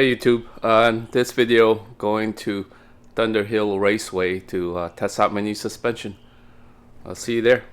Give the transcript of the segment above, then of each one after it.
Hey YouTube, in this video going to Thunderhill Raceway to test out my new suspension. I'll see you there.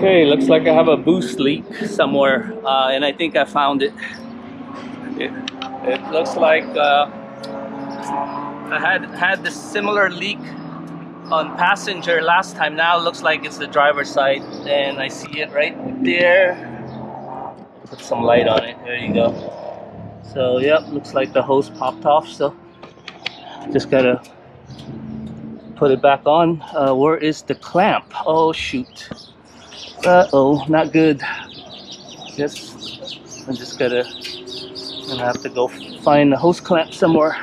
Okay, looks like I have a boost leak somewhere, and I think I found it. It looks like I had this similar leak on passenger last time. Now it looks like it's the driver's side, and I see it right there. Put some light on it. There you go. So yep, looks like the hose popped off. So just gotta put it back on. Where is the clamp? Oh shoot. Uh-oh, not good. Yes, I'm just gonna have to go find the hose clamp somewhere.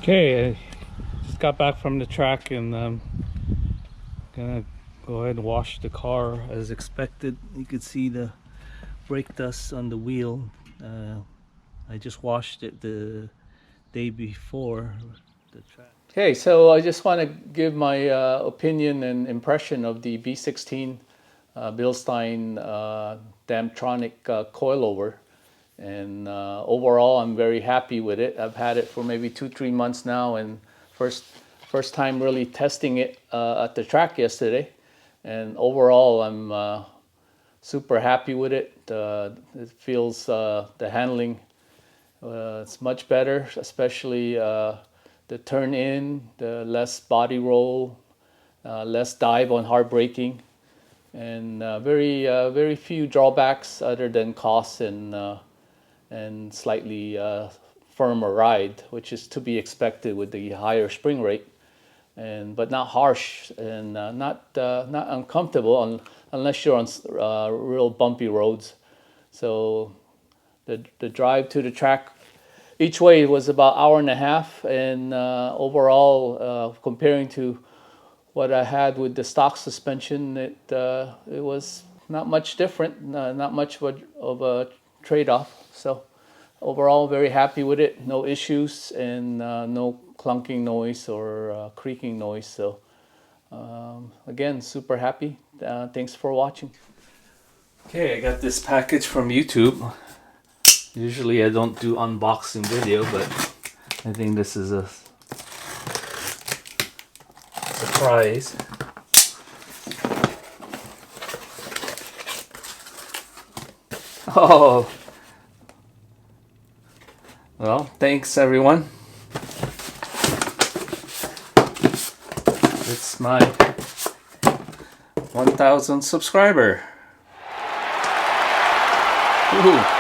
Okay, I just got back from the track and gonna go ahead and wash the car as expected. You can see the brake dust on the wheel. I just washed it the day before the track. Okay, so I just want to give my opinion and impression of the B16 Bilstein Damptronic Coilover. And overall, I'm very happy with it. I've had it for maybe 2-3 months now, and first time really testing it at the track yesterday. And overall, I'm super happy with it. It feels the handling it's much better, especially the turn in, the less body roll, less dive on hard braking, and very few drawbacks other than cost and slightly firmer ride, which is to be expected with the higher spring rate, but not harsh and not uncomfortable unless you're on real bumpy roads. So the drive to the track each way was about hour and a half, and overall, comparing to what I had with the stock suspension, it was not much different, not much of a trade-off. So overall, very happy with it. No issues and no clunking noise or creaking noise. So again, super happy. Thanks for watching. Okay, I got this package from YouTube. Usually I don't do unboxing video, but I think this is a surprise. Oh, well, thanks everyone. It's my 1,000th subscriber. Ooh.